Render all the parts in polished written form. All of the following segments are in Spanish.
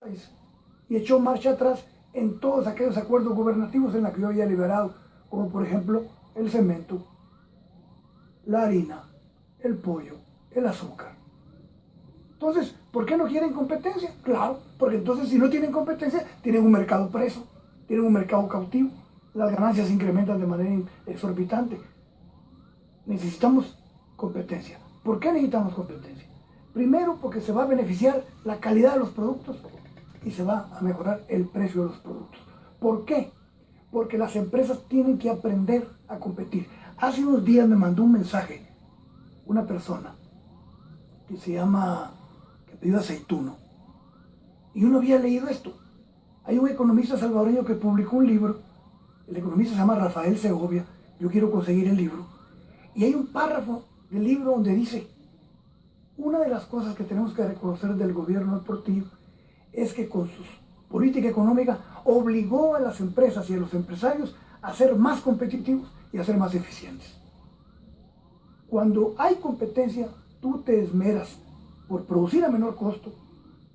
país y echó marcha atrás en todos aquellos acuerdos gubernativos en los que yo había liberado, como por ejemplo el cemento, la harina, el pollo, el azúcar. Entonces, ¿por qué no quieren competencia? Claro, porque entonces si no tienen competencia, tienen un mercado preso, tienen un mercado cautivo, las ganancias se incrementan de manera exorbitante. Necesitamos competencia. ¿Por qué necesitamos competencia? Primero, porque se va a beneficiar la calidad de los productos y se va a mejorar el precio de los productos. ¿Por qué? Porque las empresas tienen que aprender a competir. Hace unos días me mandó un mensaje una persona que se llama, que pidió aceituno, y yo no había leído esto. Hay un economista salvadoreño que publicó un libro, el economista se llama Rafael Segovia, yo quiero conseguir el libro, y hay un párrafo del libro donde dice, una de las cosas que tenemos que reconocer del gobierno de Portillo es que con su política económica obligó a las empresas y a los empresarios a ser más competitivos y a ser más eficientes. Cuando hay competencia, tú te esmeras por producir a menor costo,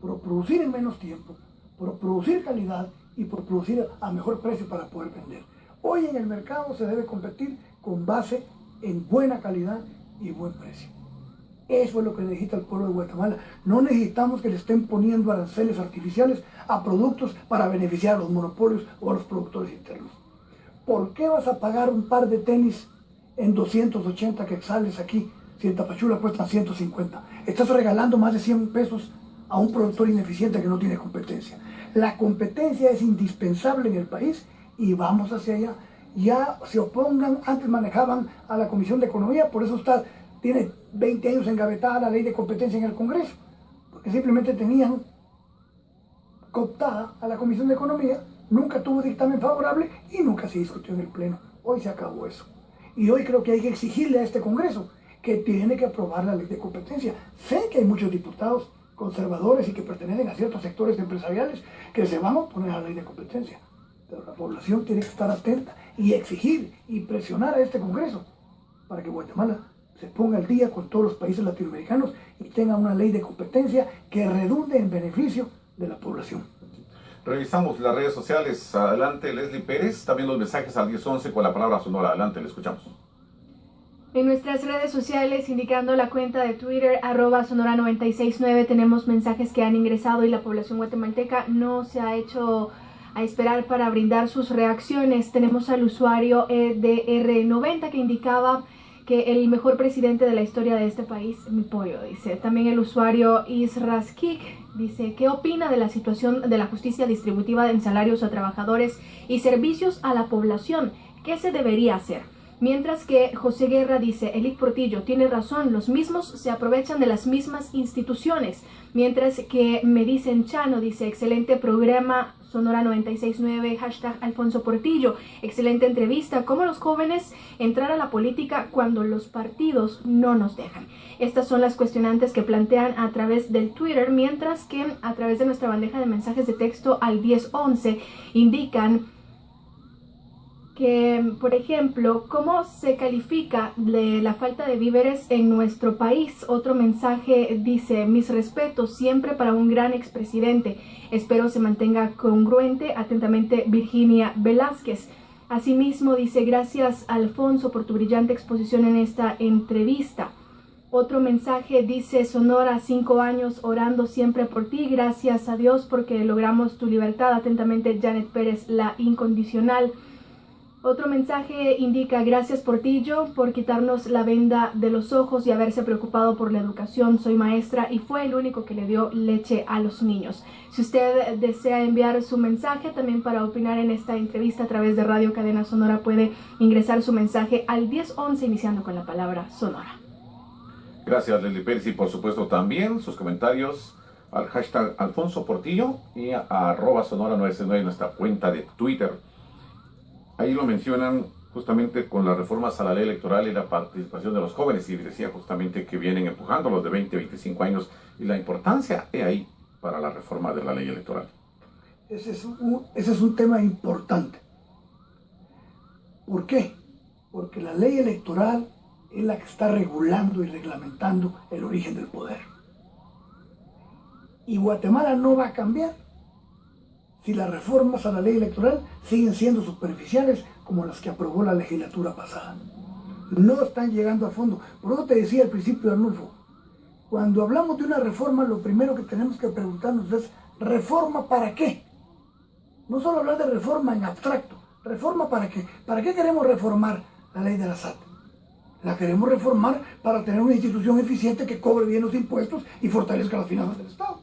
por producir en menos tiempo, por producir calidad y por producir a mejor precio para poder vender. Hoy en el mercado se debe competir con base en buena calidad y buen precio. Eso es lo que necesita el pueblo de Guatemala. No necesitamos que le estén poniendo aranceles artificiales a productos para beneficiar a los monopolios o a los productores internos. ¿Por qué vas a pagar un par de tenis en 280 quetzales aquí, si en Tapachula cuestan 150? Estás regalando más de 100 pesos a un productor ineficiente que no tiene competencia. La competencia es indispensable en el país y vamos hacia allá. Ya se opongan, antes manejaban a la Comisión de Economía, por eso tiene 20 años engavetada la ley de competencia en el Congreso, porque simplemente tenían cooptada a la Comisión de Economía, nunca tuvo dictamen favorable y nunca se discutió en el Pleno. Hoy se acabó eso. Y hoy creo que hay que exigirle a este Congreso que tiene que aprobar la ley de competencia. Sé que hay muchos diputados conservadores y que pertenecen a ciertos sectores empresariales que se van a oponer a la ley de competencia, pero la población tiene que estar atenta y exigir y presionar a este Congreso para que Guatemala se ponga al día con todos los países latinoamericanos y tenga una ley de competencia que redunde en beneficio de la población. Revisamos las redes sociales. Adelante, Leslie Pérez. También los mensajes al 1011 con la palabra Sonora. Adelante, le escuchamos. En nuestras redes sociales, indicando la cuenta de Twitter, @sonora969, tenemos mensajes que han ingresado y la población guatemalteca no se ha hecho a esperar para brindar sus reacciones. Tenemos al usuario EDR90 que indicaba que el mejor presidente de la historia de este país, mi pollo, dice. También el usuario Israskik dice, ¿qué opina de la situación de la justicia distributiva en salarios a trabajadores y servicios a la población? ¿Qué se debería hacer? Mientras que José Guerra dice, Elic Portillo tiene razón, los mismos se aprovechan de las mismas instituciones. Mientras que me dicen Chano, dice, excelente programa, Sonora 969, #Alfonso Portillo, excelente entrevista, cómo los jóvenes entrar a la política cuando los partidos no nos dejan. Estas son las cuestionantes que plantean a través del Twitter, mientras que a través de nuestra bandeja de mensajes de texto al 1011 indican que, por ejemplo, ¿cómo se califica la falta de víveres en nuestro país? Otro mensaje dice, mis respetos siempre para un gran expresidente. Espero se mantenga congruente. Atentamente, Virginia Velázquez. Asimismo, dice, gracias, Alfonso, por tu brillante exposición en esta entrevista. Otro mensaje dice, Sonora, 5 años orando siempre por ti. Gracias a Dios porque logramos tu libertad. Atentamente, Janet Pérez, la incondicional. Otro mensaje indica, gracias Portillo por quitarnos la venda de los ojos y haberse preocupado por la educación. Soy maestra y fue el único que le dio leche a los niños. Si usted desea enviar su mensaje también para opinar en esta entrevista a través de Radio Cadena Sonora, puede ingresar su mensaje al 1011 iniciando con la palabra Sonora. Gracias, Leslie Pérez, y por supuesto también sus comentarios al #Alfonso Portillo y a @Sonora969 en nuestra cuenta de Twitter. Ahí lo mencionan justamente con las reformas a la ley electoral y la participación de los jóvenes, y decía justamente que vienen empujando los de 20 a 25 años y la importancia es ahí para la reforma de la ley electoral. Ese es un tema importante. ¿Por qué? Porque la ley electoral es la que está regulando y reglamentando el origen del poder. Y Guatemala no va a cambiar si las reformas a la ley electoral siguen siendo superficiales como las que aprobó la legislatura pasada. No están llegando a fondo. Por eso te decía al principio, Arnulfo, cuando hablamos de una reforma, lo primero que tenemos que preguntarnos es, ¿reforma para qué? No solo hablar de reforma en abstracto, ¿reforma para qué? ¿Para qué queremos reformar la ley de la SAT? La queremos reformar para tener una institución eficiente que cobre bien los impuestos y fortalezca las finanzas del Estado.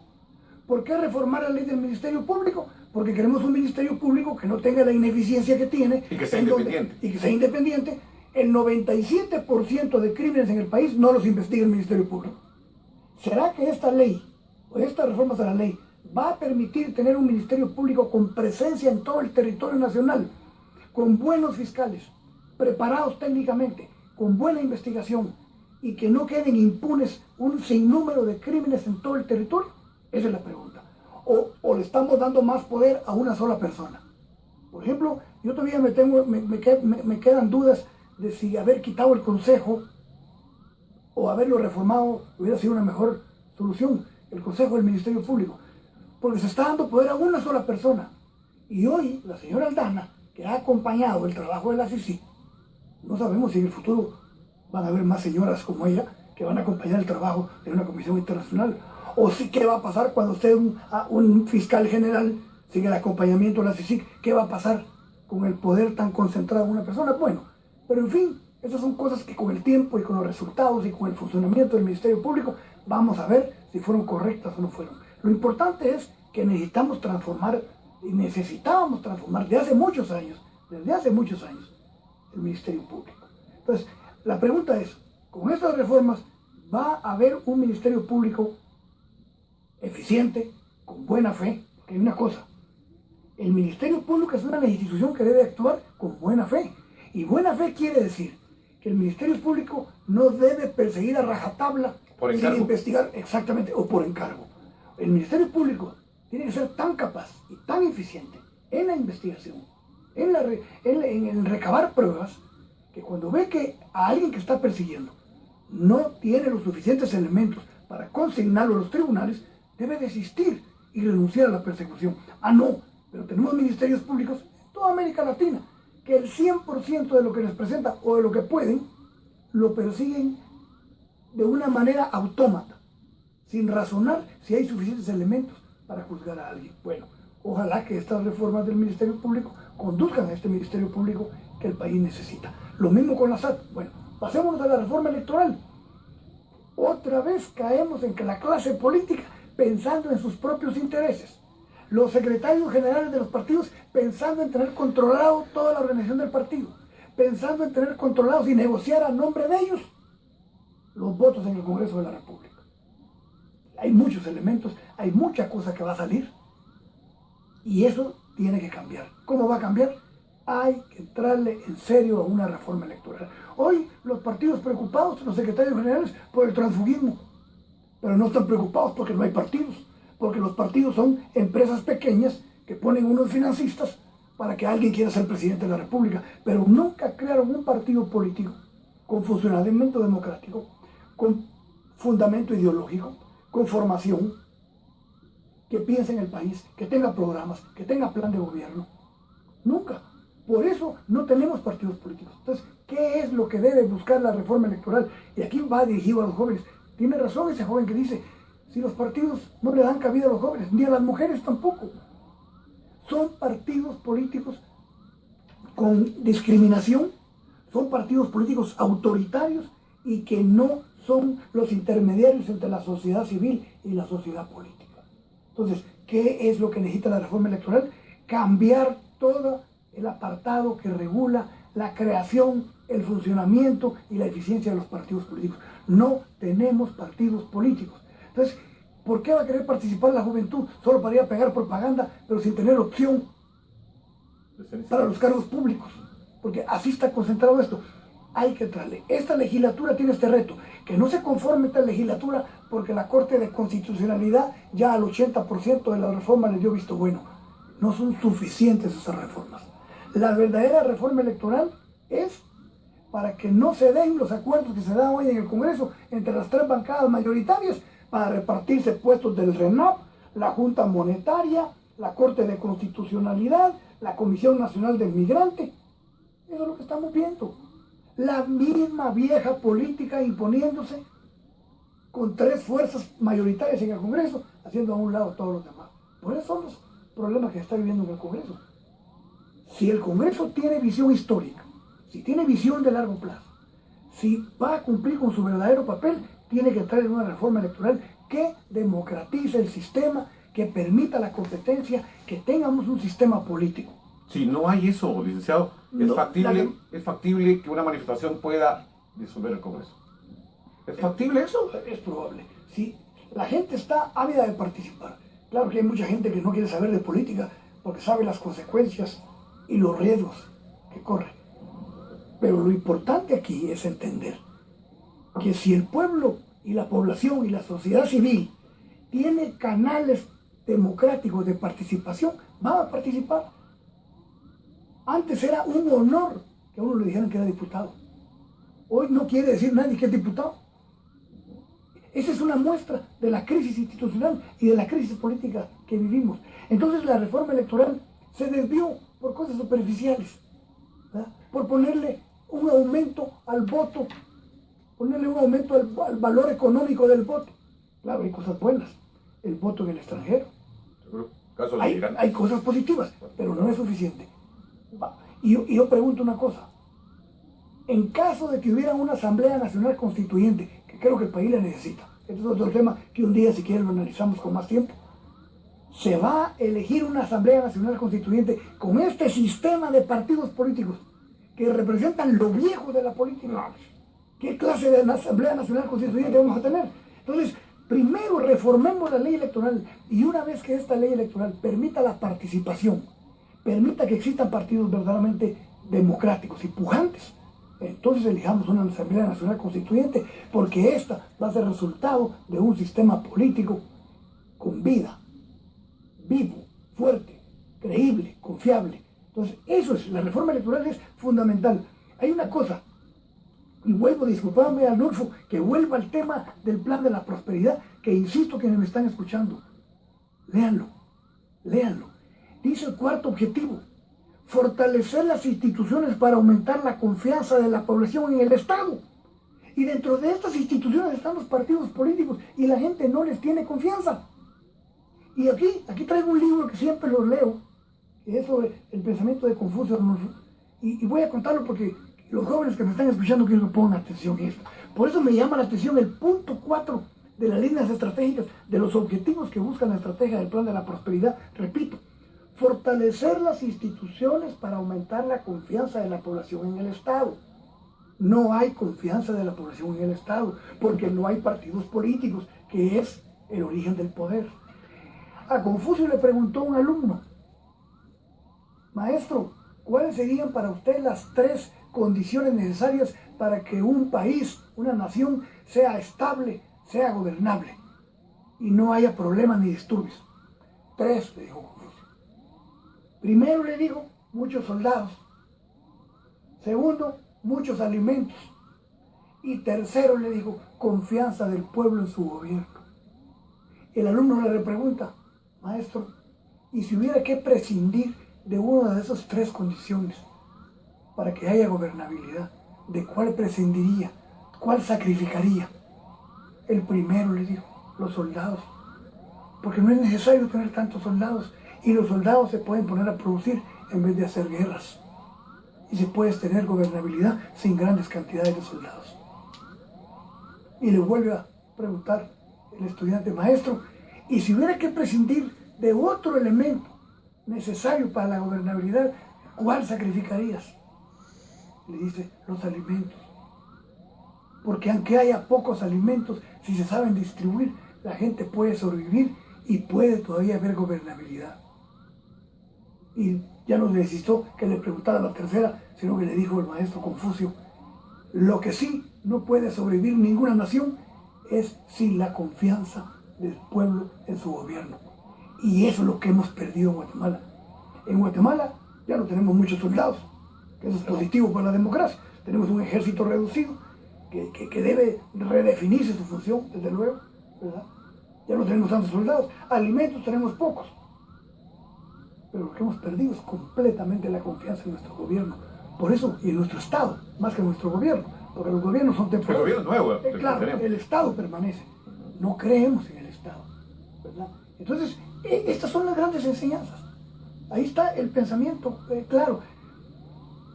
¿Por qué reformar la ley del Ministerio Público? Porque queremos un Ministerio Público que no tenga la ineficiencia que tiene. Y que sea independiente. Y que sea independiente. El 97% de crímenes en el país no los investiga el Ministerio Público. ¿Será que esta ley, o estas reformas a la ley, va a permitir tener un Ministerio Público con presencia en todo el territorio nacional, con buenos fiscales, preparados técnicamente, con buena investigación, y que no queden impunes un sinnúmero de crímenes en todo el territorio? Esa es la pregunta. O le estamos dando más poder a una sola persona. Por ejemplo, yo todavía me quedan dudas de si haber quitado el Consejo o haberlo reformado hubiera sido una mejor solución, el Consejo del Ministerio Público. Porque se está dando poder a una sola persona. Y hoy, la señora Aldana, que ha acompañado el trabajo de la CICIG, no sabemos si en el futuro van a haber más señoras como ella que van a acompañar el trabajo de una comisión internacional. O sí, ¿qué va a pasar cuando usted, un fiscal general, sigue el acompañamiento de la CICIG? ¿Qué va a pasar con el poder tan concentrado en una persona? Bueno, pero en fin, esas son cosas que con el tiempo y con los resultados y con el funcionamiento del Ministerio Público vamos a ver si fueron correctas o no fueron. Lo importante es que necesitábamos transformar desde hace muchos años, el Ministerio Público. Entonces, la pregunta es, con estas reformas, ¿va a haber un Ministerio Público eficiente, con buena fe? Porque hay una cosa, el Ministerio Público es una institución que debe actuar con buena fe. Y buena fe quiere decir que el Ministerio Público no debe perseguir a rajatabla sin investigar exactamente, o por encargo. El Ministerio Público tiene que ser tan capaz y tan eficiente en la investigación, en el recabar pruebas, que cuando ve que a alguien que está persiguiendo no tiene los suficientes elementos para consignarlo a los tribunales, debe desistir y renunciar a la persecución. Ah, no, pero tenemos ministerios públicos en toda América Latina que el 100% de lo que les presenta o de lo que pueden, lo persiguen de una manera autómata, sin razonar si hay suficientes elementos para juzgar a alguien. Bueno, ojalá que estas reformas del Ministerio Público conduzcan a este Ministerio Público que el país necesita. Lo mismo con la SAT. Bueno, pasémonos a la reforma electoral. Otra vez caemos en que la clase política, pensando en sus propios intereses, los secretarios generales de los partidos pensando en tener controlado toda la organización del partido, pensando en tener controlados y negociar a nombre de ellos los votos en el Congreso de la República. Hay muchos elementos, hay mucha cosa que va a salir y eso tiene que cambiar. ¿Cómo va a cambiar? Hay que entrarle en serio a una reforma electoral. Hoy los partidos preocupados, los secretarios generales, por el transfugismo, pero no están preocupados porque no hay partidos, porque los partidos son empresas pequeñas que ponen unos financistas para que alguien quiera ser presidente de la República, pero nunca crearon un partido político con funcionamiento democrático, con fundamento ideológico, con formación, que piense en el país, que tenga programas, que tenga plan de gobierno. Nunca. Por eso no tenemos partidos políticos. Entonces, ¿qué es lo que debe buscar la reforma electoral? Y aquí va dirigido a los jóvenes. Tiene razón ese joven que dice, si los partidos no le dan cabida a los jóvenes, ni a las mujeres tampoco. Son partidos políticos con discriminación, son partidos políticos autoritarios y que no son los intermediarios entre la sociedad civil y la sociedad política. Entonces, ¿qué es lo que necesita la reforma electoral? Cambiar todo el apartado que regula la creación, el funcionamiento y la eficiencia de los partidos políticos. No tenemos partidos políticos. Entonces, ¿por qué va a querer participar la juventud? Solo para ir a pegar propaganda, pero sin tener opción para los cargos públicos. Porque así está concentrado esto. Hay que entrarle. Esta legislatura tiene este reto. Que no se conforme esta legislatura porque la Corte de Constitucionalidad ya al 80% de la reforma le dio visto bueno. No son suficientes esas reformas. La verdadera reforma electoral es para que no se den los acuerdos que se dan hoy en el Congreso entre las tres bancadas mayoritarias para repartirse puestos del RENAP, la Junta Monetaria, la Corte de Constitucionalidad, la Comisión Nacional del Migrante. Eso es lo que estamos viendo. La misma vieja política imponiéndose con 3 fuerzas mayoritarias en el Congreso, haciendo a un lado todos los demás. Por eso son los problemas que está viviendo en el Congreso. Si el Congreso tiene visión histórica, si tiene visión de largo plazo, si va a cumplir con su verdadero papel, tiene que traer una reforma electoral que democratice el sistema, que permita la competencia, que tengamos un sistema político. Si no hay eso, licenciado, No, ¿es factible que una manifestación pueda disolver el Congreso? ¿Es factible eso? Es probable. Si la gente está ávida de participar. Claro que hay mucha gente que no quiere saber de política porque sabe las consecuencias y los riesgos que corre. Pero lo importante aquí es entender que si el pueblo y la población y la sociedad civil tiene canales democráticos de participación, van a participar. Antes era un honor que a uno le dijeran que era diputado. Hoy no quiere decir nadie que es diputado. Esa es una muestra de la crisis institucional y de la crisis política que vivimos. Entonces la reforma electoral se desvió por cosas superficiales, ¿verdad? Por ponerle un aumento al voto, ponerle un aumento al valor económico del voto. Claro, hay cosas buenas, el voto en el extranjero. Hay cosas positivas, pero no es suficiente. Y yo pregunto una cosa. En caso de que hubiera una Asamblea Nacional Constituyente, que creo que el país la necesita, este es otro tema que un día si quieren lo analizamos con más tiempo, se va a elegir una Asamblea Nacional Constituyente con este sistema de partidos políticos que representan lo viejo de la política. ¿Qué clase de Asamblea Nacional Constituyente vamos a tener? Entonces, primero reformemos la ley electoral y una vez que esta ley electoral permita la participación, permita que existan partidos verdaderamente democráticos y pujantes, entonces elijamos una Asamblea Nacional Constituyente, porque esta va a ser resultado de un sistema político con vida, vivo, fuerte, creíble, confiable. Entonces, eso es, la reforma electoral es fundamental. Hay una cosa, y vuelvo a disculparme a Arnulfo, que vuelva al tema del plan de la prosperidad, que insisto quienes me están escuchando. Léanlo, léanlo. Dice el cuarto objetivo: fortalecer las instituciones para aumentar la confianza de la población en el Estado. Y dentro de estas instituciones están los partidos políticos y la gente no les tiene confianza. Y aquí traigo un libro que siempre lo leo, que es sobre el pensamiento de Confucio. Y voy a contarlo porque los jóvenes que me están escuchando quiero que pongan atención en esto. Por eso me llama la atención el punto 4 de las líneas estratégicas, de los objetivos que busca la estrategia del plan de la prosperidad. Repito, fortalecer las instituciones para aumentar la confianza de la población en el Estado. No hay confianza de la población en el Estado, porque no hay partidos políticos, que es el origen del poder. A Confucio le preguntó un alumno: maestro, ¿cuáles serían para usted las 3 condiciones necesarias para que un país, una nación, sea estable, sea gobernable y no haya problemas ni disturbios? 3, le dijo Confucio. Primero, le dijo, muchos soldados. Segundo, muchos alimentos. Y tercero, le dijo, confianza del pueblo en su gobierno. El alumno le repregunta: maestro, ¿y si hubiera que prescindir de una de esas 3 condiciones para que haya gobernabilidad, de cuál prescindiría? ¿Cuál sacrificaría? El primero, le dijo, los soldados. Porque no es necesario tener tantos soldados. Y los soldados se pueden poner a producir en vez de hacer guerras. Y se puede tener gobernabilidad sin grandes cantidades de soldados. Y le vuelve a preguntar el estudiante: maestro, ¿y si hubiera que prescindir de otro elemento necesario para la gobernabilidad, cuál sacrificarías? Le dice: los alimentos. Porque aunque haya pocos alimentos, si se saben distribuir, la gente puede sobrevivir y puede todavía haber gobernabilidad. Y ya no necesitó que le preguntara la tercera, sino que le dijo el maestro Confucio: lo que sí no puede sobrevivir ninguna nación es sin la confianza del pueblo en su gobierno. Y eso es lo que hemos perdido en Guatemala. En Guatemala ya no tenemos muchos soldados, que eso es positivo para la democracia. Tenemos un ejército reducido que debe redefinirse su función, desde luego, ¿verdad? Ya no tenemos tantos soldados. Alimentos tenemos pocos. pero lo que hemos perdido es completamente la confianza en nuestro gobierno. Por eso, y en nuestro Estado, más que en nuestro gobierno, porque los gobiernos son temporales. El gobierno nuevo. Claro, el Estado permanece. No creemos en el Estado, ¿verdad? Entonces, estas son las grandes enseñanzas. Ahí está el pensamiento, claro.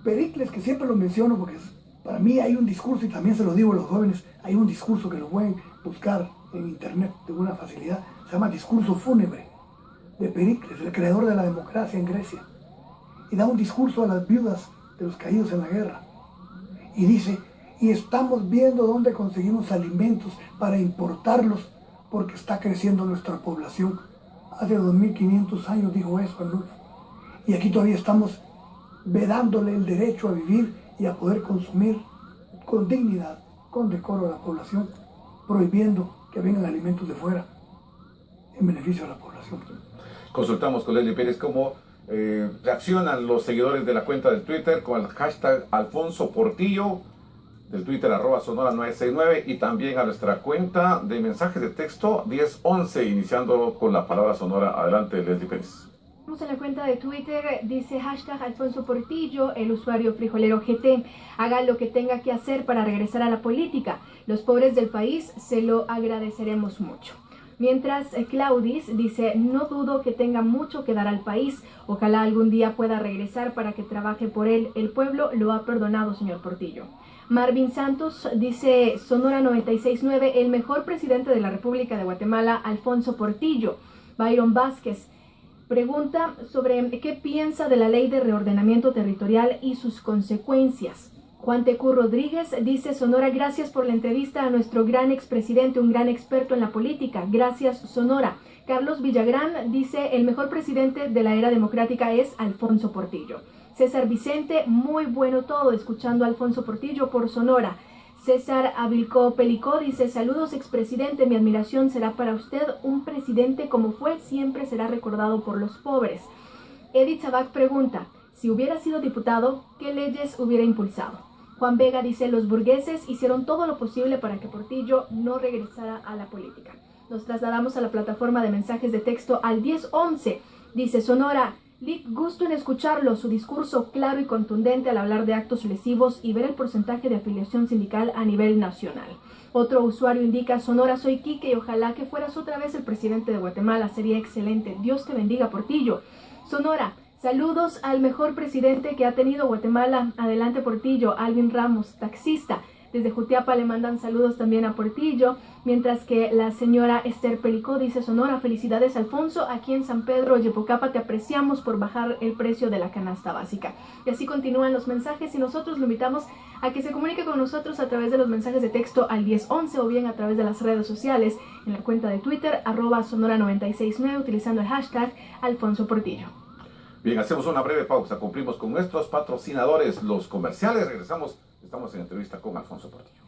Pericles, que siempre lo menciono porque para mí hay un discurso, y también se lo digo a los jóvenes, hay un discurso que lo pueden buscar en internet de una facilidad, se llama Discurso Fúnebre, de Pericles, el creador de la democracia en Grecia. Y da un discurso a las viudas de los caídos en la guerra. Y dice, y estamos viendo dónde conseguimos alimentos para importarlos porque está creciendo nuestra población. Hace 2500 años dijo eso Arnulfo. Y aquí todavía estamos vedándole el derecho a vivir y a poder consumir con dignidad, con decoro a la población, prohibiendo que vengan alimentos de fuera en beneficio de la población. Consultamos con Leslie Pérez cómo reaccionan los seguidores de la cuenta del Twitter con el hashtag Alfonso Portillo, del Twitter @sonora969, y también a nuestra cuenta de mensajes de texto 1011, iniciando con la palabra sonora. Adelante, Leslie Pérez. En la cuenta de Twitter dice hashtag Alfonso Portillo, el usuario frijolero GT, haga lo que tenga que hacer para regresar a la política. Los pobres del país se lo agradeceremos mucho. Mientras Claudis dice, no dudo que tenga mucho que dar al país, ojalá algún día pueda regresar para que trabaje por él, el pueblo lo ha perdonado, señor Portillo. Marvin Santos dice, Sonora 969, el mejor presidente de la República de Guatemala, Alfonso Portillo. Byron Vázquez pregunta sobre qué piensa de la ley de reordenamiento territorial y sus consecuencias. Juan Tecú Rodríguez dice, Sonora, gracias por la entrevista a nuestro gran expresidente, un gran experto en la política. Gracias, Sonora. Carlos Villagrán dice, el mejor presidente de la era democrática es Alfonso Portillo. César Vicente, muy bueno todo, escuchando a Alfonso Portillo por Sonora. César Avilcó Pelicó dice, saludos expresidente, mi admiración será para usted, un presidente como fue, siempre será recordado por los pobres. Edith Sabac pregunta, si hubiera sido diputado, ¿qué leyes hubiera impulsado? Juan Vega dice, los burgueses hicieron todo lo posible para que Portillo no regresara a la política. Nos trasladamos a la plataforma de mensajes de texto al 1011, dice Sonora, Lick, gusto en escucharlo, su discurso claro y contundente al hablar de actos lesivos y ver el porcentaje de afiliación sindical a nivel nacional. Otro usuario indica, Sonora, soy Quique y ojalá que fueras otra vez el presidente de Guatemala, sería excelente. Dios te bendiga, Portillo. Sonora, saludos al mejor presidente que ha tenido Guatemala. Adelante, Portillo. Alvin Ramos, taxista. Desde Jutiapa le mandan saludos también a Portillo, mientras que la señora Esther Pelicó dice, Sonora, felicidades Alfonso, aquí en San Pedro, Yepocapa, te apreciamos por bajar el precio de la canasta básica. Y así continúan los mensajes y nosotros lo invitamos a que se comunique con nosotros a través de los mensajes de texto al 1011 o bien a través de las redes sociales en la cuenta de Twitter, @sonora969, utilizando el hashtag Alfonso Portillo. Bien, hacemos una breve pausa, cumplimos con nuestros patrocinadores, los comerciales, regresamos, estamos en entrevista con Alfonso Portillo.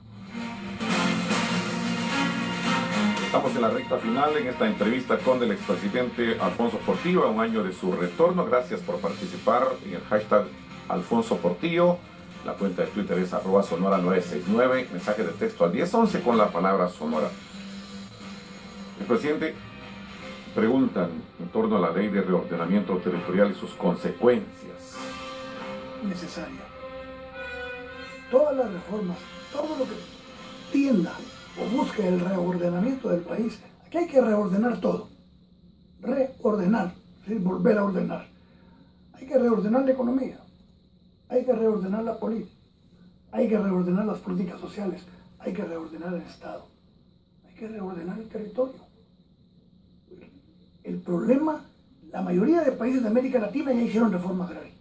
Estamos en la recta final en esta entrevista con el expresidente Alfonso Portillo, a un año de su retorno. Gracias por participar en el hashtag Alfonso Portillo. La cuenta de Twitter es @sonora969, mensaje de texto al 1011 con la palabra Sonora. El presidente preguntan en torno a la ley de reordenamiento territorial y sus consecuencias. Necesaria. Todas las reformas, todo lo que tienda o busque el reordenamiento del país, aquí hay que reordenar todo. Reordenar, es decir, volver a ordenar. Hay que reordenar la economía, hay que reordenar la política, hay que reordenar las políticas sociales, hay que reordenar el Estado, hay que reordenar el territorio. El problema, la mayoría de países de América Latina ya hicieron reforma agraria.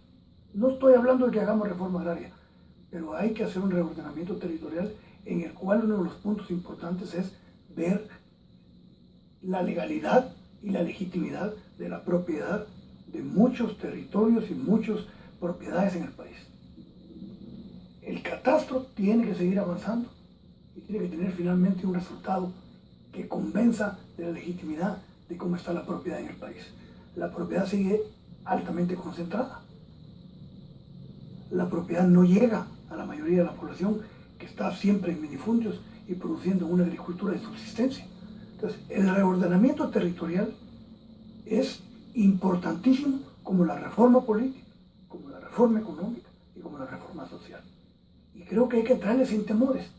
No estoy hablando de que hagamos reforma agraria, pero hay que hacer un reordenamiento territorial en el cual uno de los puntos importantes es ver la legalidad y la legitimidad de la propiedad de muchos territorios y muchas propiedades en el país. El catastro tiene que seguir avanzando y tiene que tener finalmente un resultado que convenza de la legitimidad de cómo está la propiedad en el país. La propiedad sigue altamente concentrada. La propiedad no llega a la mayoría de la población que está siempre en minifundios y produciendo una agricultura de subsistencia. Entonces, el reordenamiento territorial es importantísimo como la reforma política, como la reforma económica y como la reforma social. Y creo que hay que entrarle sin temores,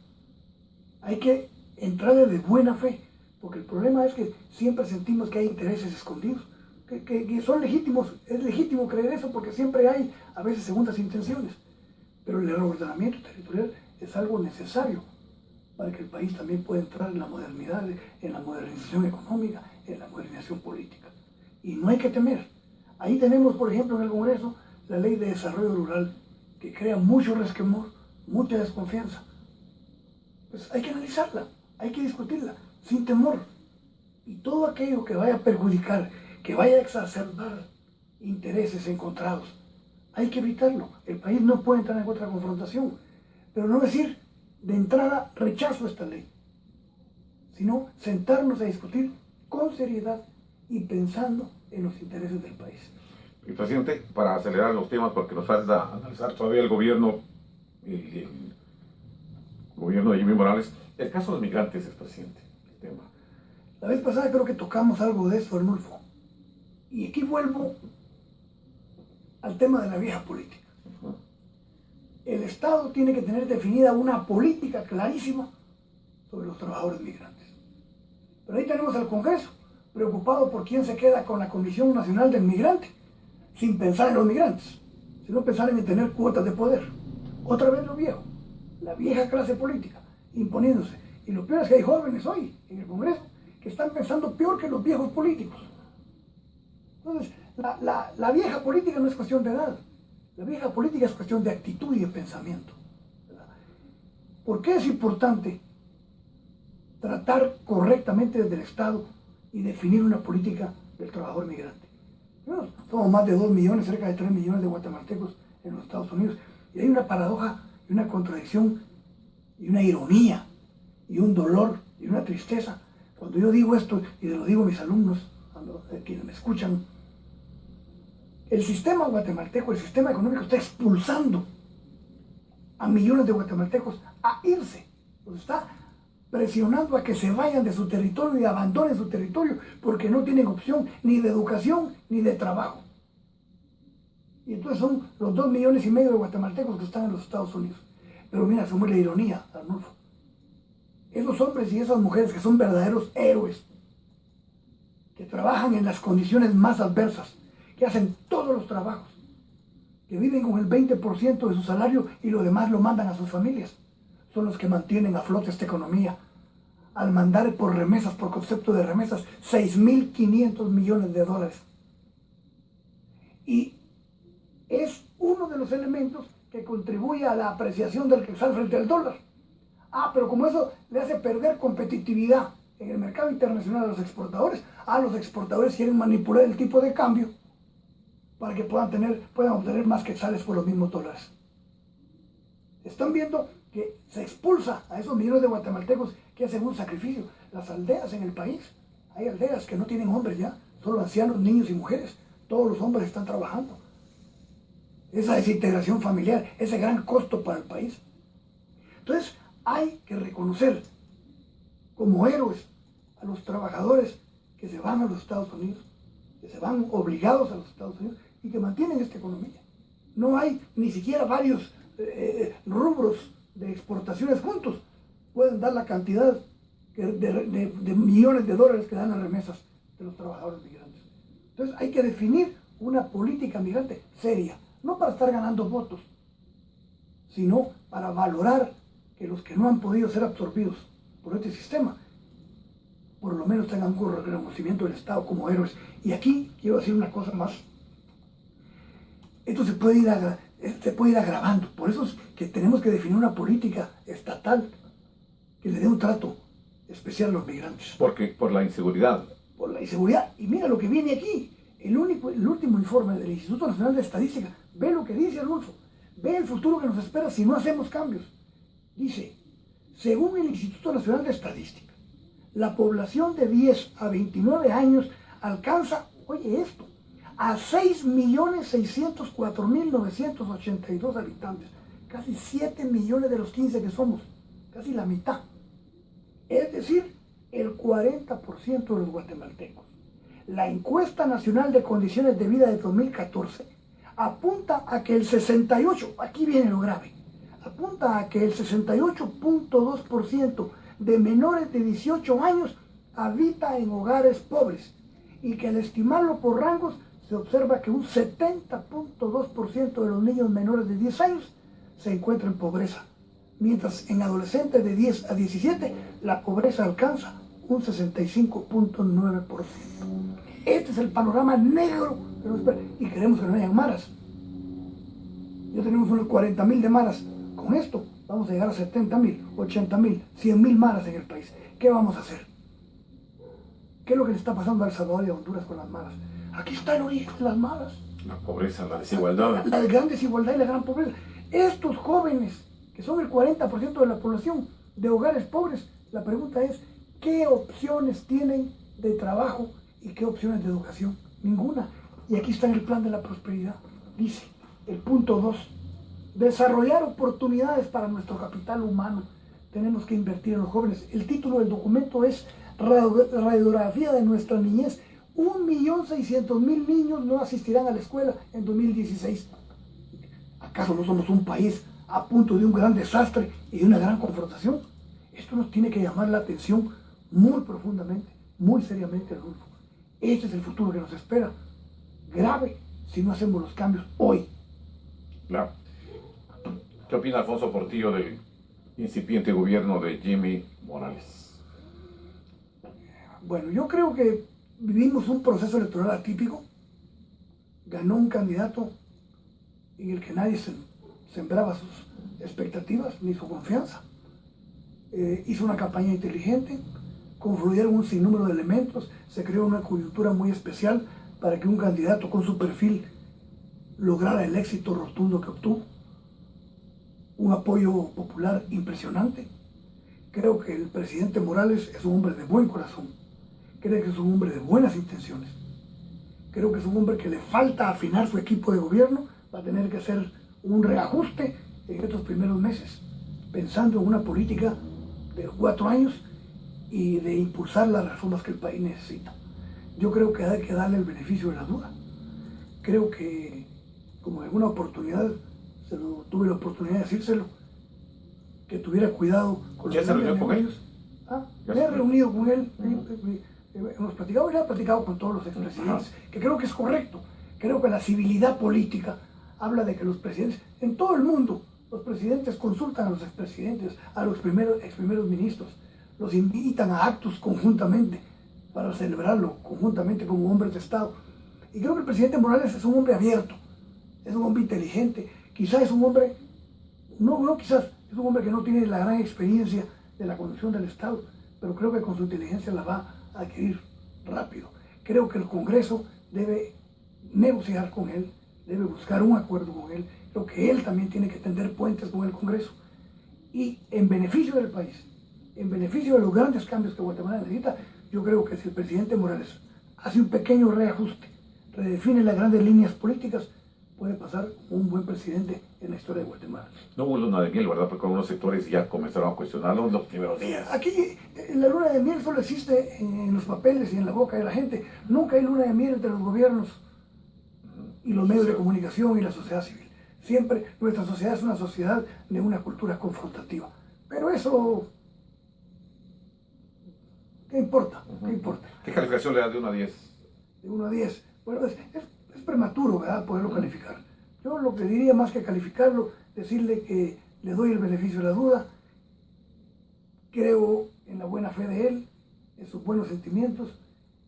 hay que entrarle de buena fe, porque el problema es que siempre sentimos que hay intereses escondidos, que son legítimos, es legítimo creer eso porque siempre hay a veces segundas intenciones, pero el reordenamiento territorial es algo necesario para que el país también pueda entrar en la modernidad, en la modernización económica, en la modernización política. Y no hay que temer. Ahí tenemos, por ejemplo, en el Congreso, la Ley de Desarrollo Rural, que crea mucho resquemor, mucha desconfianza. Pues hay que analizarla, hay que discutirla, sin temor. Y todo aquello que vaya a perjudicar, que vaya a exacerbar intereses encontrados, hay que evitarlo. El país no puede entrar en otra confrontación, pero no decir de entrada rechazo esta ley, sino sentarnos a discutir con seriedad y pensando en los intereses del país. Y presidente, para acelerar los temas, porque nos falta analizar todavía el gobierno de Jimmy Morales, el caso de los migrantes es, presidente, el tema. La vez pasada creo que tocamos algo de eso, Arnulfo, y aquí vuelvo al tema de la vieja política. El Estado tiene que tener definida una política clarísima sobre los trabajadores migrantes. Pero ahí tenemos al Congreso, preocupado por quién se queda con la Comisión Nacional del Migrante, sin pensar en los migrantes, sino pensar en tener cuotas de poder. Otra vez lo viejo, la vieja clase política, imponiéndose. Y lo peor es que hay jóvenes hoy en el Congreso que están pensando peor que los viejos políticos. Entonces, la vieja política no es cuestión de edad. La vieja política es cuestión de actitud y de pensamiento. ¿Por qué es importante tratar correctamente desde el Estado y definir una política del trabajador migrante? Bueno, somos más de 2 millones, cerca de 3 millones de guatemaltecos en los Estados Unidos. Y hay una paradoja, y una contradicción, y una ironía, y un dolor, y una tristeza. Cuando yo digo esto, y lo digo a mis alumnos, a quienes me escuchan, el sistema guatemalteco, el sistema económico está expulsando a millones de guatemaltecos a irse. Los está presionando a que se vayan de su territorio y abandonen su territorio porque no tienen opción ni de educación ni de trabajo. Y entonces son los 2,5 millones de guatemaltecos que están en los Estados Unidos. Pero mira, se muere la ironía, Arnulfo. Esos hombres y esas mujeres que son verdaderos héroes, que trabajan en las condiciones más adversas, que hacen todos los trabajos, que viven con el 20% de su salario y lo demás lo mandan a sus familias, son los que mantienen a flote esta economía, al mandar por remesas, por concepto de remesas, 6.500 millones de dólares. Y es uno de los elementos que contribuye a la apreciación del quetzal frente al dólar. Pero como eso le hace perder competitividad en el mercado internacional a los exportadores quieren manipular el tipo de cambio para que puedan obtener más quetzales por los mismos dólares. Están viendo que se expulsa a esos millones de guatemaltecos que hacen un sacrificio. Las aldeas en el país, hay aldeas que no tienen hombres ya, solo ancianos, niños y mujeres. Todos los hombres están trabajando. Esa desintegración familiar, ese gran costo para el país. Entonces, hay que reconocer como héroes a los trabajadores que se van a los Estados Unidos, que se van obligados a los Estados Unidos y que mantienen esta economía. No hay ni siquiera varios rubros de exportaciones juntos pueden dar la cantidad de millones de dólares que dan las remesas de los trabajadores migrantes. Entonces hay que definir una política migrante seria, no para estar ganando votos, sino para valorar que los que no han podido ser absorbidos por este sistema, por lo menos tengan un reconocimiento del Estado como héroes. Y aquí quiero decir una cosa más. Esto se puede ir agravando. Por eso es que tenemos que definir una política estatal que le dé un trato especial a los migrantes. Porque por la inseguridad. Por la inseguridad. Y mira lo que viene aquí. El último informe del Instituto Nacional de Estadística. Ve lo que dice Arnulfo. Ve el futuro que nos espera si no hacemos cambios. Dice, según el Instituto Nacional de Estadística, la población de 10 a 29 años alcanza, oye esto, a 6.604.982 habitantes, casi 7 millones de los 15 que somos, casi la mitad. Es decir, el 40% de los guatemaltecos. La encuesta nacional de condiciones de vida de 2014 apunta a que el 68, aquí viene lo grave, apunta a que el 68.2% de menores de 18 años habita en hogares pobres y que al estimarlo por rangos se observa que un 70.2% de los niños menores de 10 años se encuentra en pobreza, mientras en adolescentes de 10 a 17 la pobreza alcanza un 65.9%. Este es el panorama negro que nos espera y queremos que no hayan maras. Ya tenemos unos 40.000 de maras. Con esto vamos a llegar a 70.000, 80.000, 100.000 maras en el país. ¿Qué vamos a hacer? ¿Qué es lo que le está pasando a El Salvador y a Honduras con las maras? Aquí está el origen de las maras. La pobreza, la desigualdad. La gran desigualdad y la gran pobreza. Estos jóvenes, que son el 40% de la población de hogares pobres, la pregunta es, ¿qué opciones tienen de trabajo y qué opciones de educación? Ninguna. Y aquí está en el plan de la prosperidad. Dice, el punto 2, desarrollar oportunidades para nuestro capital humano. Tenemos que invertir en los jóvenes. El título del documento es Radiografía de nuestra niñez. 1.600.000 niños no asistirán a la escuela en 2016. ¿Acaso no somos un país a punto de un gran desastre y de una gran confrontación? Esto nos tiene que llamar la atención muy profundamente, muy seriamente, Adolfo. Este es el futuro que nos espera. Grave si no hacemos los cambios hoy. Claro. ¿Qué opina Alfonso Portillo del incipiente gobierno de Jimmy Morales? Bueno, yo creo que vivimos un proceso electoral atípico. Ganó un candidato en el que nadie sembraba sus expectativas ni su confianza. Hizo una campaña inteligente, confluyeron un sinnúmero de elementos, se creó una coyuntura muy especial para que un candidato con su perfil lograra el éxito rotundo que obtuvo. Un apoyo popular impresionante. Creo que el presidente Morales es un hombre de buen corazón. Creo que es un hombre de buenas intenciones. Creo que es un hombre que le falta afinar su equipo de gobierno. Va a tener que hacer un reajuste en estos primeros meses, pensando en una política de 4 años y de impulsar las reformas que el país necesita. Yo creo que hay que darle el beneficio de la duda. Creo que, como en una oportunidad, tuve la oportunidad de decírselo, que tuviera cuidado con ¿Ya se reunió con él? Me he reunido con él, hemos platicado, y he platicado con todos los expresidentes, que creo que es correcto. Creo que la civilidad política habla de que los presidentes, en todo el mundo, los presidentes consultan a los expresidentes, a los exprimeros ministros, los invitan a actos conjuntamente para celebrarlo conjuntamente como hombres de Estado. Y creo que el presidente Morales es un hombre abierto, es un hombre inteligente, quizás es un hombre, es un hombre que no tiene la gran experiencia de la conducción del Estado, pero creo que con su inteligencia la va a adquirir rápido. Creo que el Congreso debe negociar con él, debe buscar un acuerdo con él. Creo que él también tiene que tender puentes con el Congreso. Y en beneficio del país, en beneficio de los grandes cambios que Guatemala necesita, yo creo que si el presidente Morales hace un pequeño reajuste, redefine las grandes líneas políticas, puede pasar un buen presidente en la historia de Guatemala. No hubo luna de miel, ¿verdad? Porque algunos sectores ya comenzaron a cuestionarlo los primeros días. Aquí la luna de miel solo existe en los papeles y en la boca de la gente. Nunca hay luna de miel entre los gobiernos y los medios de comunicación y la sociedad civil. Siempre nuestra sociedad es una sociedad de una cultura confrontativa. Pero eso, ¿qué importa? ¿Qué importa? ¿Qué calificación le da de 1 a 10? De 1 a 10. Bueno, es prematuro, ¿verdad?, poderlo calificar. Yo lo que diría, más que calificarlo, decirle que le doy el beneficio de la duda. Creo en la buena fe de él, en sus buenos sentimientos,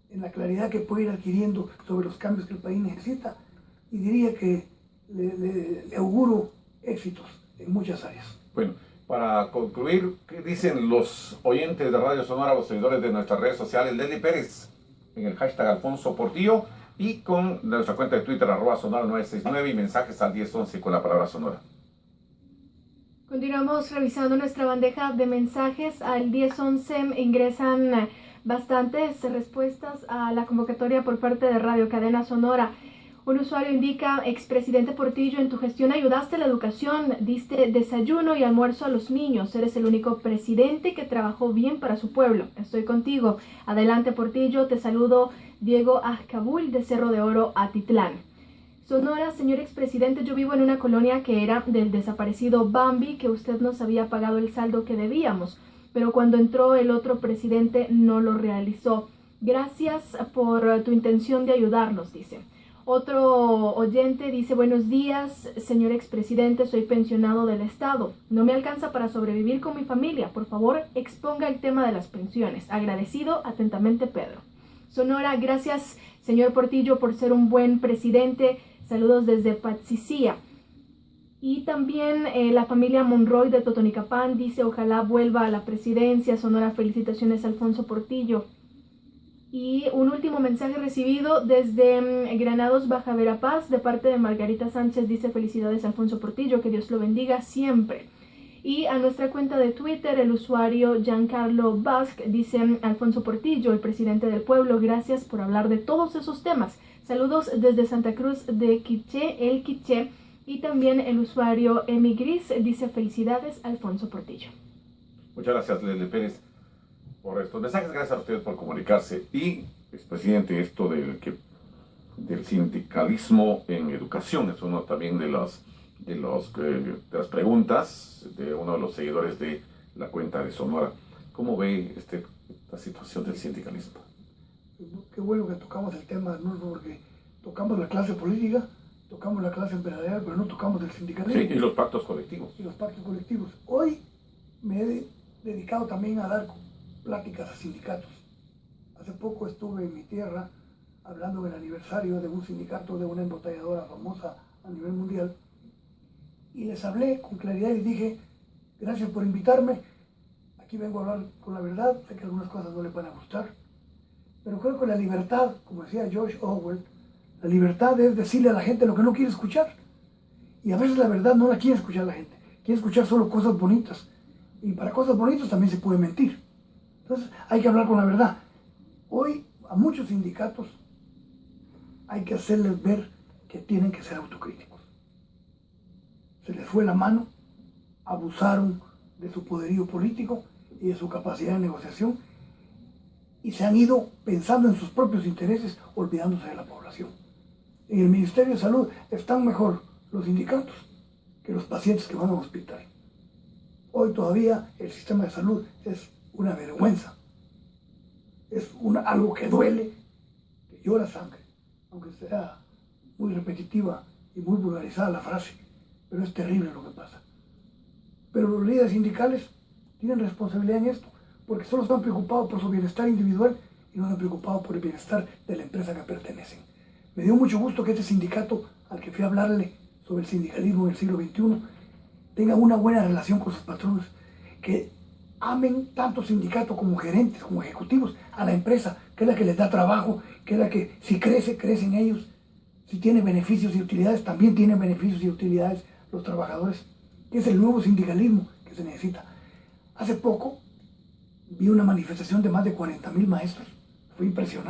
en la claridad que puede ir adquiriendo sobre los cambios que el país necesita. Y diría que le auguro éxitos en muchas áreas. Bueno, para concluir, ¿qué dicen los oyentes de Radio Sonora, los seguidores de nuestras redes sociales? Leslie Pérez, en el hashtag Alfonso Portillo, y con nuestra cuenta de Twitter, @sonora969, y mensajes al 1011 con la palabra Sonora. Continuamos revisando nuestra bandeja de mensajes. Al 1011 ingresan bastantes respuestas a la convocatoria por parte de Radio Cadena Sonora. Un usuario indica: expresidente Portillo, en tu gestión ayudaste a la educación, diste desayuno y almuerzo a los niños, eres el único presidente que trabajó bien para su pueblo, estoy contigo. Adelante Portillo, te saludo Diego Azcabul de Cerro de Oro, Atitlán. Sonora, señor expresidente, yo vivo en una colonia que era del desaparecido Bambi, que usted nos había pagado el saldo que debíamos, pero cuando entró el otro presidente no lo realizó. Gracias por tu intención de ayudarnos, dice. Otro oyente dice, buenos días, señor expresidente, soy pensionado del Estado. No me alcanza para sobrevivir con mi familia. Por favor, exponga el tema de las pensiones. Agradecido, atentamente, Pedro. Sonora, gracias, señor Portillo, por ser un buen presidente. Saludos desde Patsicía. Y también la familia Monroy de Totonicapán dice, ojalá vuelva a la presidencia. Sonora, felicitaciones, Alfonso Portillo. Y un último mensaje recibido desde Granados, Baja Verapaz, de parte de Margarita Sánchez, dice, felicidades Alfonso Portillo, que Dios lo bendiga siempre. Y a nuestra cuenta de Twitter, el usuario Giancarlo Basque dice, Alfonso Portillo, el presidente del pueblo, gracias por hablar de todos esos temas. Saludos desde Santa Cruz de Quiché, el Quiché. Y también el usuario Emi Gris dice, felicidades Alfonso Portillo. Muchas gracias, Leslie Pérez, por estos mensajes. Gracias a ustedes por comunicarse. Y, expresidente, esto del sindicalismo en educación es uno también de las preguntas de uno de los seguidores de la cuenta de Sonora. ¿Cómo ve la situación del sindicalismo? Qué bueno que tocamos el tema, ¿no? Porque tocamos la clase política, tocamos la clase empresarial, pero no tocamos el sindicalismo. Sí, y los pactos colectivos. Y los pactos colectivos. Hoy me he dedicado también a dar pláticas a sindicatos. Hace poco estuve en mi tierra hablando del aniversario de un sindicato de una embotelladora famosa a nivel mundial y les hablé con claridad y les dije, gracias por invitarme, aquí vengo a hablar con la verdad, sé que algunas cosas no les van a gustar, pero creo que la libertad, como decía George Orwell, la libertad es decirle a la gente lo que no quiere escuchar, y a veces la verdad no la quiere escuchar la gente, quiere escuchar solo cosas bonitas, y para cosas bonitas también se puede mentir. Entonces hay que hablar con la verdad. Hoy a muchos sindicatos hay que hacerles ver que tienen que ser autocríticos. Se les fue la mano, abusaron de su poderío político y de su capacidad de negociación y se han ido pensando en sus propios intereses, olvidándose de la población. En el Ministerio de Salud están mejor los sindicatos que los pacientes que van al hospital. Hoy todavía el sistema de salud es una vergüenza, es algo que duele, que llora sangre, aunque sea muy repetitiva y muy vulgarizada la frase, pero es terrible lo que pasa. Pero los líderes sindicales tienen responsabilidad en esto, porque solo están preocupados por su bienestar individual y no están preocupados por el bienestar de la empresa que pertenecen. Me dio mucho gusto que este sindicato al que fui a hablarle sobre el sindicalismo en el siglo XXI tenga una buena relación con sus patronos, que amen tanto sindicato como gerentes, como ejecutivos, a la empresa, que es la que les da trabajo, que es la que si crece, crecen ellos. Si tiene beneficios y utilidades, también tienen beneficios y utilidades los trabajadores, que es el nuevo sindicalismo que se necesita. Hace poco vi una manifestación de más de 40,000 maestros, fue impresionante.